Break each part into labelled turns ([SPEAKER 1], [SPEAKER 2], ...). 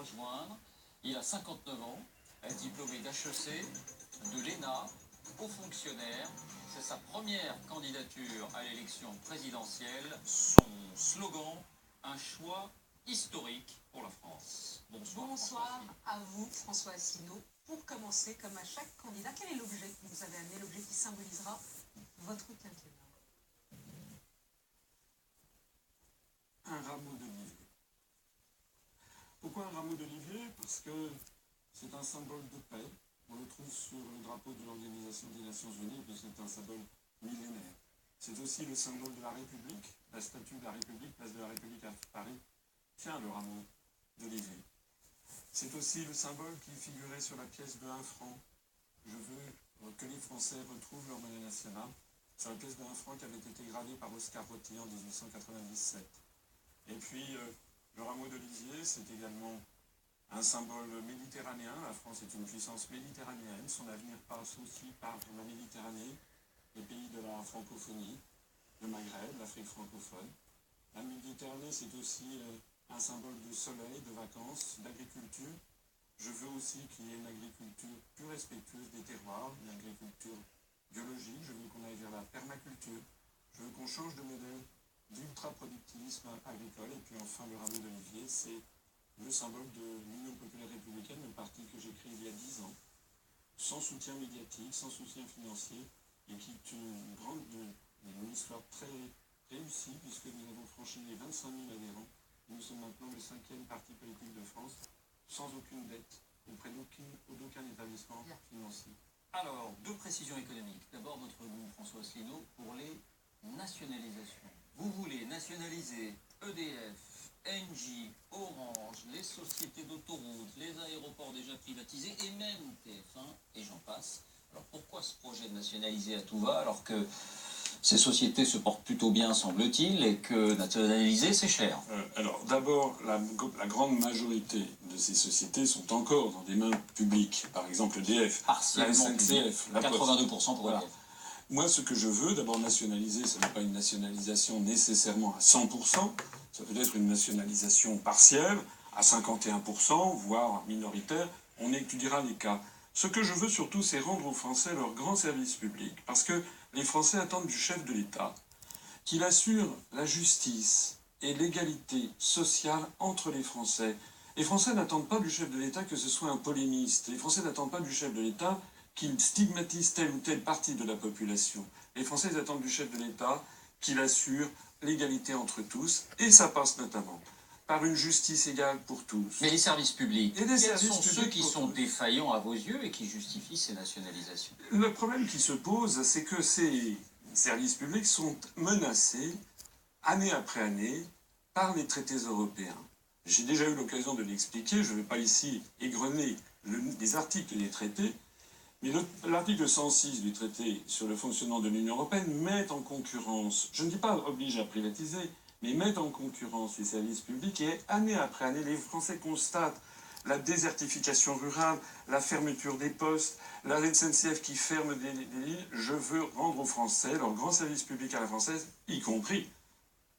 [SPEAKER 1] rejoindre. Il a 59 ans, est diplômé d'HEC, de l'ENA, haut fonctionnaire. C'est sa première candidature à l'élection présidentielle. Son slogan, un choix historique pour la France. Bonsoir.
[SPEAKER 2] Bonsoir à vous, François Asselineau. Pour commencer, comme à chaque candidat, quel est l'objet que vous avez amené, l'objet qui symbolisera votre quinquennat?
[SPEAKER 3] Un rameau d'olivier. Pourquoi un rameau d'olivier? Parce que c'est un symbole de paix. On le trouve sur le drapeau de l'Organisation des Nations Unies, que c'est un symbole millénaire. C'est aussi le symbole de la République. La statue de la République, place de la République à Paris, tient le rameau d'olivier. C'est aussi le symbole qui figurait sur la pièce de 1 franc. Je veux que les Français retrouvent leur monnaie nationale. C'est la pièce de 1 franc qui avait été gravée par Oscar Rotier en 1897. Et puis, le rameau d'olivier, c'est également un symbole méditerranéen. La France est une puissance méditerranéenne. Son avenir passe aussi par la Méditerranée, les pays de la francophonie, le Maghreb, l'Afrique francophone. La Méditerranée, c'est aussi un symbole de soleil, de vacances, d'agriculture. Je veux aussi qu'il y ait une agriculture plus respectueuse des terroirs, une agriculture biologique. Je veux qu'on aille vers la permaculture. Je veux qu'on change de modèle d'ultra-productivisme agricole. Et puis enfin, le rameau d'olivier, c'est le symbole de l'Union populaire républicaine, le parti que j'ai créé il y a 10 ans, sans soutien médiatique, sans soutien financier, et qui est une histoire très réussie, puisque nous avons franchi les 25 000 adhérents. Nous sommes maintenant le 5e parti politique de France, sans aucune dette, auprès d'aucun établissement financier.
[SPEAKER 1] Alors, deux précisions économiques. D'abord, votre goût, François Asselineau, pour les nationalisations. Vous voulez nationaliser EDF, Engie, Orange, les sociétés d'autoroutes, les aéroports déjà privatisés et même TF1, et j'en passe. Alors pourquoi ce projet de nationaliser à tout va alors que ces sociétés se portent plutôt bien, semble-t-il, et que nationaliser, c'est cher?
[SPEAKER 3] Alors d'abord, la grande majorité de ces sociétés sont encore dans des mains publiques. Par exemple EDF, la SNCF, la Poste.
[SPEAKER 1] 82% pour
[SPEAKER 3] Voilà.
[SPEAKER 1] EDF.
[SPEAKER 3] Moi, ce que je veux, d'abord nationaliser, ce n'est pas une nationalisation nécessairement à 100%, ça peut être une nationalisation partielle, à 51%, voire minoritaire, on étudiera les cas. Ce que je veux surtout, c'est rendre aux Français leur grand service public, parce que les Français attendent du chef de l'État qu'il assure la justice et l'égalité sociale entre les Français. Les Français n'attendent pas du chef de l'État que ce soit un polémiste. Les Français n'attendent pas du chef de l'État qu'il stigmatise telle ou telle partie de la population. Les Français attendent du chef de l'État qu'il assure l'égalité entre tous, et ça passe notamment par une justice égale pour tous.
[SPEAKER 1] Mais les services publics,
[SPEAKER 3] Et
[SPEAKER 1] quels sont ceux qui sont défaillants à vos yeux et qui justifient ces nationalisations?
[SPEAKER 3] Le problème qui se pose, c'est que ces services publics sont menacés, année après année, par les traités européens. J'ai déjà eu l'occasion de l'expliquer, je ne vais pas ici égrener les articles des traités, mais l'article 106 du traité sur le fonctionnement de l'Union européenne met en concurrence, je ne dis pas oblige à privatiser, mais met en concurrence les services publics, et année après année, les Français constatent la désertification rurale, la fermeture des postes, la SNCF qui ferme des lignes. Je veux rendre aux Français leur grand service public à la française, y compris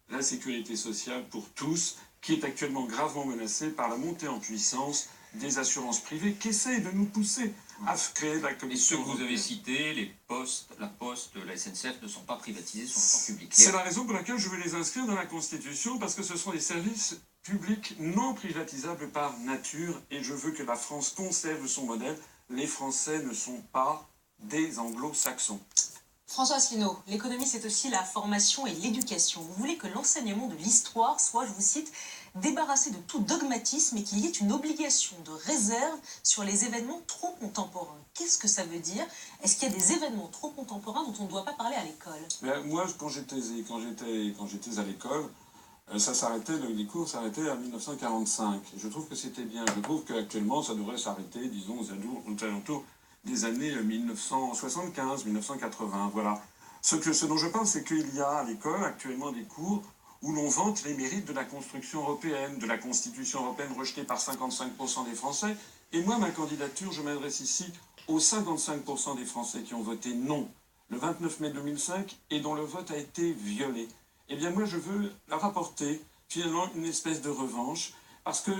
[SPEAKER 3] la sécurité sociale pour tous, qui est actuellement gravement menacée par la montée en puissance des assurances privées qui essayent de nous pousser à créer la Commission
[SPEAKER 1] européenne. Et ceux que vous avez cités, la Poste, la SNCF, ne sont pas privatisés, sont encore publics.
[SPEAKER 3] C'est la raison pour laquelle je veux les inscrire dans la Constitution, parce que ce sont des services publics non privatisables par nature, et je veux que la France conserve son modèle. Les Français ne sont pas des anglo-saxons.
[SPEAKER 2] François Asselineau, l'économie, c'est aussi la formation et l'éducation. Vous voulez que l'enseignement de l'histoire soit, je vous cite, débarrassé de tout dogmatisme et qu'il y ait une obligation de réserve sur les événements trop contemporains. Qu'est-ce que ça veut dire? Est-ce qu'il y a des événements trop contemporains dont on ne doit pas parler à l'école?
[SPEAKER 3] Moi, quand j'étais à l'école, les cours s'arrêtaient à 1945. Je trouve que c'était bien. Je trouve qu'actuellement, ça devrait s'arrêter, disons, aux alentours des années 1975, 1980, voilà. Ce dont je parle, c'est qu'il y a à l'école actuellement des cours où l'on vante les mérites de la construction européenne, de la Constitution européenne rejetée par 55% des Français. Et moi, ma candidature, je m'adresse ici aux 55% des Français qui ont voté non le 29 mai 2005 et dont le vote a été violé. Eh bien, moi, je veux leur apporter finalement une espèce de revanche, parce que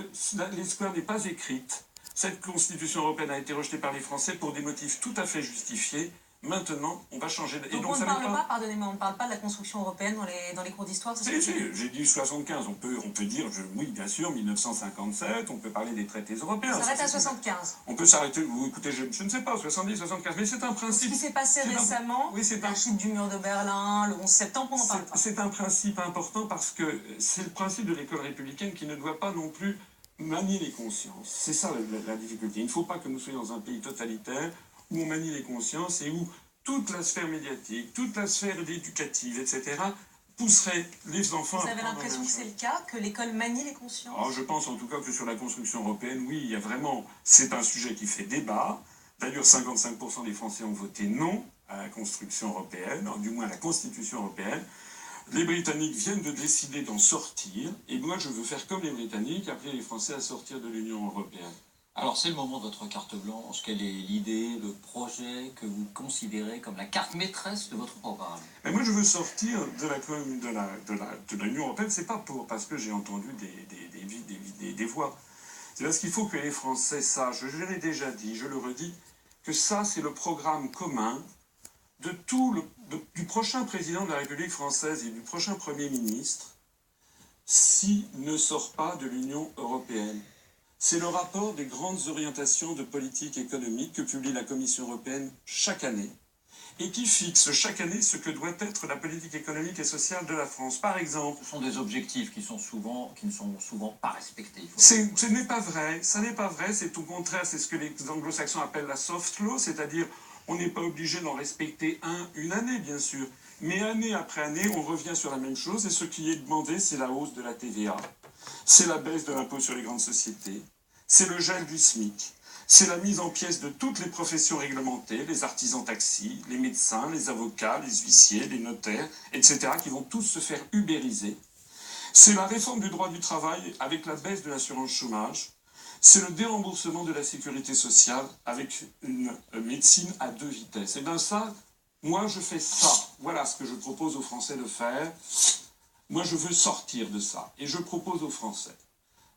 [SPEAKER 3] l'histoire n'est pas écrite. Cette constitution européenne a été rejetée par les Français pour des motifs tout à fait justifiés. Maintenant, on va changer.
[SPEAKER 2] Donc on ne parle pas, pardonnez-moi, on ne parle pas de la construction européenne dans les cours d'histoire.
[SPEAKER 3] Si, j'ai dit 75. On peut dire, oui, bien sûr, 1957. On peut parler des traités européens.
[SPEAKER 2] On s'arrête à 75.
[SPEAKER 3] On peut s'arrêter. Écoutez, je ne sais pas, 70, 75. Mais c'est un principe.
[SPEAKER 2] Ce qui s'est passé récemment, la chute du mur de Berlin, le 11 septembre, on n'en parle pas.
[SPEAKER 3] C'est un principe important parce que c'est le principe de l'école républicaine qui ne doit pas non plus manier les consciences. C'est ça la difficulté. Il ne faut pas que nous soyons dans un pays totalitaire où on manie les consciences et où toute la sphère médiatique, toute la sphère éducative, etc., pousserait les enfants à...
[SPEAKER 2] Vous avez l'impression que c'est le cas, que l'école manie les consciences?
[SPEAKER 3] Alors, je pense en tout cas que sur la construction européenne, oui, il y a vraiment... C'est un sujet qui fait débat. D'ailleurs, 55% des Français ont voté non à la construction européenne, du moins à la Constitution européenne. Les Britanniques viennent de décider d'en sortir, et moi je veux faire comme les Britanniques, appeler les Français à sortir de l'Union européenne.
[SPEAKER 1] Alors c'est le moment de votre carte blanche. Quelle est l'idée, le projet que vous considérez comme la carte maîtresse de votre programme?
[SPEAKER 3] Mais moi je veux sortir de l'Union européenne, c'est pas parce que j'ai entendu des voix. C'est parce qu'il faut que les Français sachent, je l'ai déjà dit, je le redis, que ça c'est le programme commun du prochain président de la République française et du prochain Premier ministre s'il ne sort pas de l'Union européenne. C'est le rapport des grandes orientations de politique économique que publie la Commission européenne chaque année et qui fixe chaque année ce que doit être la politique économique et sociale de la France. Par exemple...
[SPEAKER 1] Ce sont des objectifs qui ne sont souvent pas respectés.
[SPEAKER 3] Ce n'est pas vrai, ça n'est pas vrai, c'est au contraire, c'est ce que les anglo-saxons appellent la soft law, c'est-à-dire on n'est pas obligé d'en respecter une année, bien sûr. Mais année après année, on revient sur la même chose et ce qui est demandé, c'est la hausse de la TVA. C'est la baisse de l'impôt sur les grandes sociétés. C'est le gel du SMIC. C'est la mise en pièces de toutes les professions réglementées, les artisans taxis, les médecins, les avocats, les huissiers, les notaires, etc., qui vont tous se faire ubériser. C'est la réforme du droit du travail avec la baisse de l'assurance chômage. C'est le déremboursement de la sécurité sociale avec une médecine à 2 vitesses. Et bien ça, moi je fais ça. Voilà ce que je propose aux Français de faire. Moi je veux sortir de ça. Et je propose aux Français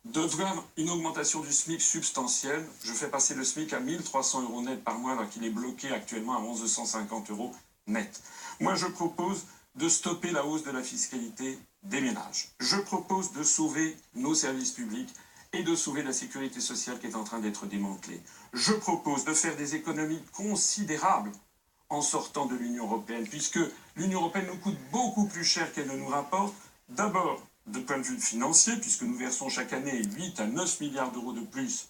[SPEAKER 3] de voir une augmentation du SMIC substantielle. Je fais passer le SMIC à 1 300 € net par mois, alors qu'il est bloqué actuellement à 1 150 € net. Moi je propose de stopper la hausse de la fiscalité des ménages. Je propose de sauver nos services publics et de sauver la sécurité sociale qui est en train d'être démantelée. Je propose de faire des économies considérables en sortant de l'Union européenne, puisque l'Union européenne nous coûte beaucoup plus cher qu'elle ne nous rapporte. D'abord, de point de vue financier, puisque nous versons chaque année 8 à 9 milliards d'euros de plus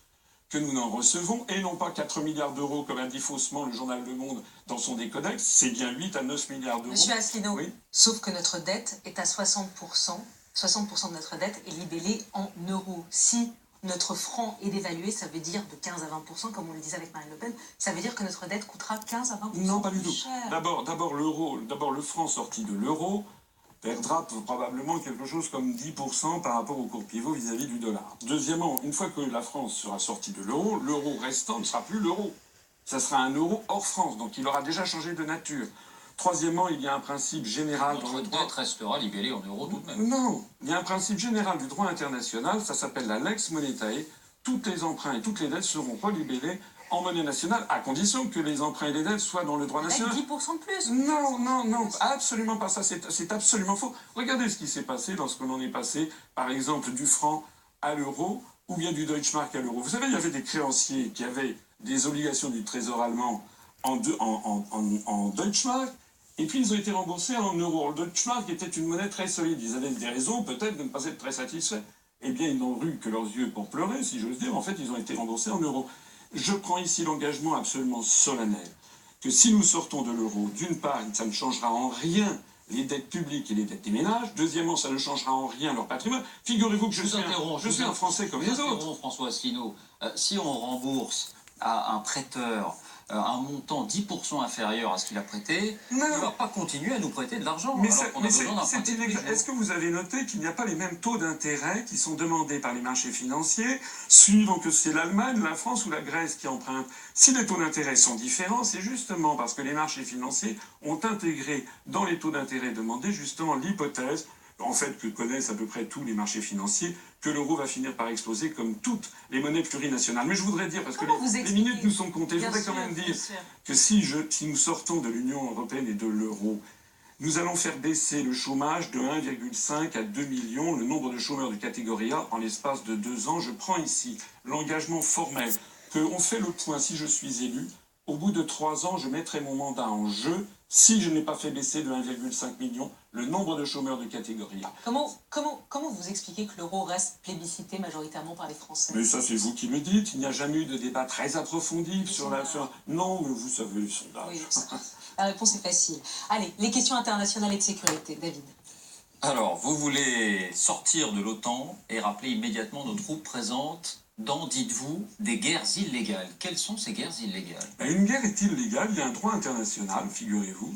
[SPEAKER 3] que nous n'en recevons, et non pas 4 milliards d'euros, comme a dit faussement le journal Le Monde dans son décodex, c'est bien 8 à 9 milliards d'euros.
[SPEAKER 2] Monsieur Asselineau,
[SPEAKER 3] oui.
[SPEAKER 2] Sauf que notre dette est à 60%. 60% de notre dette est libellée en euros. Si notre franc est dévalué, ça veut dire de 15 à 20%, comme on le disait avec Marine Le Pen, ça veut dire que notre dette coûtera 15 à 20%
[SPEAKER 3] Non, pas du tout.
[SPEAKER 2] cher.
[SPEAKER 3] D'abord le franc sorti de l'euro perdra probablement quelque chose comme 10% par rapport au cours pivot vis-à-vis du dollar. Deuxièmement, une fois que la France sera sortie de l'euro restant ne sera plus l'euro. Ça sera un euro hors France, donc il aura déjà changé de nature. Troisièmement, il y a un principe général dans le droit...
[SPEAKER 1] Notre dette restera libellée en euros tout de même.
[SPEAKER 3] Non, il y a un principe général du droit international, ça s'appelle la lex monetae. Tous les emprunts et toutes les dettes seront relibellés en monnaie nationale, à condition que les emprunts et les dettes soient dans le droit national.
[SPEAKER 2] Avec 10% de plus.
[SPEAKER 3] Non, absolument pas ça, c'est absolument faux. Regardez ce qui s'est passé lorsqu'on en est passé, par exemple, du franc à l'euro, ou bien du Deutschmark à l'euro. Vous savez, il y avait des créanciers qui avaient des obligations du Trésor allemand en Deutschmark, et puis ils ont été remboursés en euros. Le Deutschmark était une monnaie très solide. Ils avaient des raisons peut-être de ne pas être très satisfaits. Eh bien, ils n'ont eu que leurs yeux pour pleurer, si j'ose dire. En fait, ils ont été remboursés en euros. Je prends ici l'engagement absolument solennel que si nous sortons de l'euro, d'une part, ça ne changera en rien les dettes publiques et les dettes des ménages. Deuxièmement, ça ne changera en rien leur patrimoine. Figurez-vous que je suis un Français comme les autres.
[SPEAKER 1] François Asselineau, si on rembourse à un prêteur un montant 10% inférieur à ce qu'il a prêté, il ne va pas continuer à nous prêter de l'argent.
[SPEAKER 3] Est-ce que vous avez noté qu'il n'y a pas les mêmes taux d'intérêt qui sont demandés par les marchés financiers, suivant que c'est l'Allemagne, la France ou la Grèce qui empruntent? Si les taux d'intérêt sont différents, c'est justement parce que les marchés financiers ont intégré dans les taux d'intérêt demandés justement l'hypothèse, en fait que connaissent à peu près tous les marchés financiers, que l'euro va finir par exploser comme toutes les monnaies plurinationales. Mais je voudrais dire, parce que
[SPEAKER 2] Comment vous
[SPEAKER 3] les
[SPEAKER 2] expliquez?
[SPEAKER 3] minutes nous sont comptées, je
[SPEAKER 2] Bien
[SPEAKER 3] voudrais
[SPEAKER 2] sûr,
[SPEAKER 3] quand même
[SPEAKER 2] bien
[SPEAKER 3] dire
[SPEAKER 2] sûr.
[SPEAKER 3] que si nous sortons de l'Union européenne et de l'euro, nous allons faire baisser le chômage de 1,5 à 2 millions, le nombre de chômeurs de catégorie A en l'espace de 2 ans. Je prends ici l'engagement formel qu'on fait le point si je suis élu. Au bout de 3 ans, je mettrai mon mandat en jeu si je n'ai pas fait baisser de 1,5 million le nombre de chômeurs de catégorie A.
[SPEAKER 2] Comment vous expliquez que l'euro reste plébiscité majoritairement par les Français?
[SPEAKER 3] Mais ça, c'est vous qui me dites. Il n'y a jamais eu de débat très approfondi sur la... Non, mais vous savez, les sondages.
[SPEAKER 2] Oui, la réponse est facile. Allez, les questions internationales et de sécurité. David.
[SPEAKER 1] Alors, vous voulez sortir de l'OTAN et rappeler immédiatement nos troupes présentes dans, dites-vous, des guerres illégales. Quelles sont ces guerres illégales?
[SPEAKER 3] Une guerre est illégale, il y a un droit international, figurez-vous,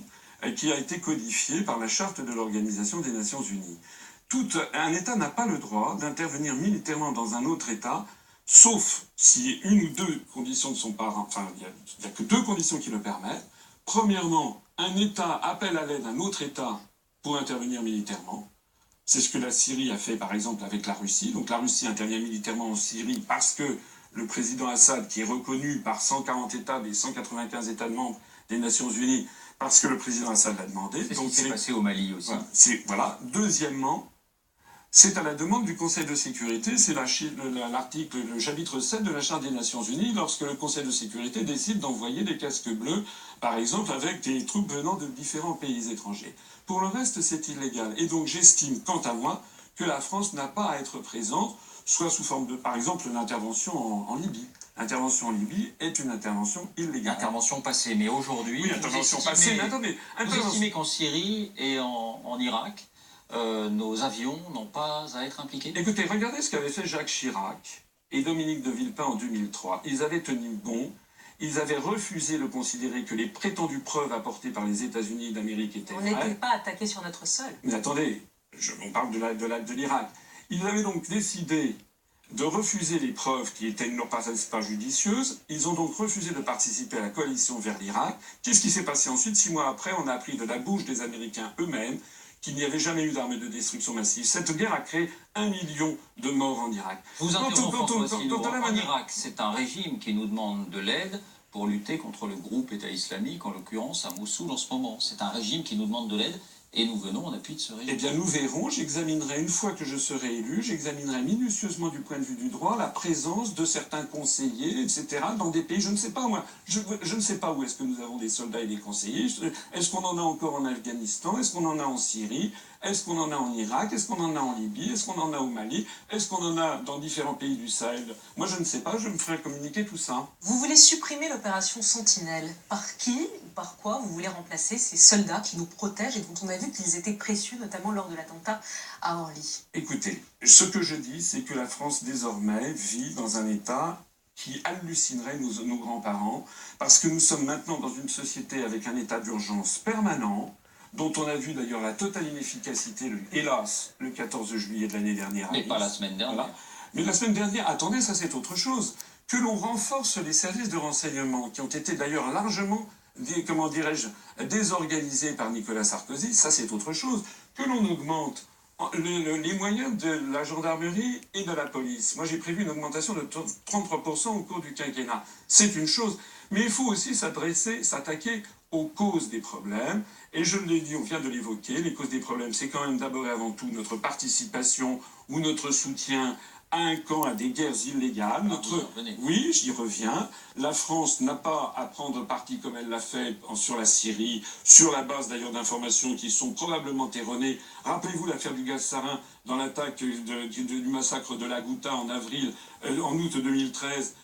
[SPEAKER 3] qui a été codifié par la charte de l'Organisation des Nations Unies. Un État n'a pas le droit d'intervenir militairement dans un autre État, sauf si une ou deux conditions ne sont pas... Enfin, il n'y a que 2 conditions qui le permettent. Premièrement, un État appelle à l'aide un autre État pour intervenir militairement. C'est ce que la Syrie a fait, par exemple, avec la Russie. Donc la Russie intervient militairement en Syrie parce que le président Assad, qui est reconnu par 140 États des 195 États membres des Nations Unies, parce que le président Assad l'a demandé.
[SPEAKER 1] C'est ce qui s'est passé au Mali aussi.
[SPEAKER 3] Voilà. Deuxièmement, c'est à la demande du Conseil de sécurité, c'est l'article, le chapitre 7 de la Charte des Nations Unies, lorsque le Conseil de sécurité décide d'envoyer des casques bleus, par exemple, avec des troupes venant de différents pays étrangers. Pour le reste, c'est illégal. Et donc, j'estime, quant à moi, que la France n'a pas à être présente, soit sous forme de, par exemple, l'intervention en Libye. L'intervention en Libye est une intervention illégale.
[SPEAKER 1] Intervention passée, mais aujourd'hui...
[SPEAKER 3] Oui, intervention passée, mais attendez...
[SPEAKER 1] Vous estimez qu'en Syrie et en Irak, nos avions n'ont pas à être impliqués?
[SPEAKER 3] Écoutez, regardez ce qu'avait fait Jacques Chirac et Dominique de Villepin en 2003. Ils avaient tenu bon, ils avaient refusé de considérer que les prétendues preuves apportées par les États-Unis d'Amérique étaient vraies.
[SPEAKER 2] On n'était pas attaqué sur notre sol.
[SPEAKER 3] Mais attendez, on parle de l'Irak. Ils avaient donc décidé de refuser les preuves qui étaient non pas judicieuses. Ils ont donc refusé de participer à la coalition vers l'Irak. Qu'est-ce qui s'est passé ensuite? 6 mois après, on a appris de la bouche des Américains eux-mêmes qu'il n'y avait jamais eu d'armes de destruction massive. Cette guerre a créé 1 million de morts en Irak.
[SPEAKER 1] Vous interrompez François Asselineau. En Irak, c'est un régime qui nous demande de l'aide pour lutter contre le groupe État islamique, en l'occurrence à Mossoul en ce moment. C'est un régime qui nous demande de l'aide et nous venons en appui de ce régime.
[SPEAKER 3] Eh bien, nous verrons. J'examinerai, une fois que je serai élu, j'examinerai minutieusement du point de vue du droit la présence de certains conseillers, etc., dans des pays, je ne sais pas moi, je ne sais pas où est-ce que nous avons des soldats et des conseillers. Est-ce qu'on en a encore en Afghanistan? Est-ce qu'on en a en Syrie? Est-ce qu'on en a en Irak? Est-ce qu'on en a en Libye? Est-ce qu'on en a au Mali? Est-ce qu'on en a dans différents pays du Sahel? Moi, je ne sais pas, je me ferai communiquer tout ça.
[SPEAKER 2] Vous voulez supprimer l'opération Sentinelle. Par qui ou par quoi vous voulez remplacer ces soldats qui nous protègent et dont on a vu qu'ils étaient précieux, notamment lors de l'attentat à Orly?
[SPEAKER 3] Écoutez, ce que je dis, c'est que la France, désormais, vit dans un état qui hallucinerait nos grands-parents, parce que nous sommes maintenant dans une société avec un état d'urgence permanent, dont on a vu d'ailleurs la totale inefficacité, hélas, le 14 juillet de l'année dernière.
[SPEAKER 1] Mais pas la semaine dernière.
[SPEAKER 3] Voilà. Mais la semaine dernière, attendez, ça c'est autre chose. Que l'on renforce les services de renseignement, qui ont été d'ailleurs largement, comment dirais-je, désorganisés par Nicolas Sarkozy, ça c'est autre chose. Que l'on augmente les moyens de la gendarmerie et de la police. Moi j'ai prévu une augmentation de 33% au cours du quinquennat. C'est une chose. Mais il faut aussi s'attaquer aux causes des problèmes. Et je l'ai dit, on vient de l'évoquer, les causes des problèmes, c'est quand même d'abord et avant tout notre participation ou notre soutien à un camp, à des guerres illégales. Oui, j'y reviens. La France n'a pas à prendre parti comme elle l'a fait sur la Syrie, sur la base d'ailleurs d'informations qui sont probablement erronées. Rappelez-vous l'affaire du gaz sarin dans l'attaque du massacre de la Ghouta en août 2013.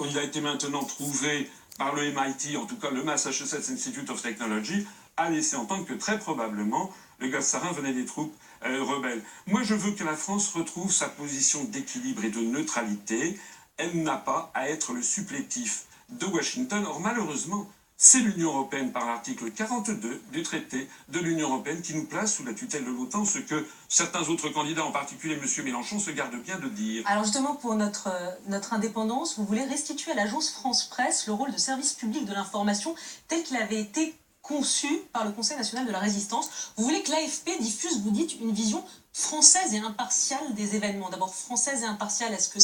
[SPEAKER 3] Il a été maintenant prouvé par le MIT, en tout cas le Massachusetts Institute of Technology, a laissé entendre que très probablement le gaz sarin venait des troupes rebelles. Moi, je veux que la France retrouve sa position d'équilibre et de neutralité. Elle n'a pas à être le supplétif de Washington. Or, malheureusement, c'est l'Union européenne, par l'article 42 du traité de l'Union européenne, qui nous place sous la tutelle de l'OTAN, ce que certains autres candidats, en particulier M. Mélenchon, se gardent bien de dire.
[SPEAKER 2] Alors justement, pour notre indépendance, vous voulez restituer à l'agence France-Presse le rôle de service public de l'information tel qu'il avait été conçu par le Conseil national de la résistance. Vous voulez que l'AFP diffuse, vous dites, une vision française et impartiale des événements. D'abord, française et impartiale, est-ce que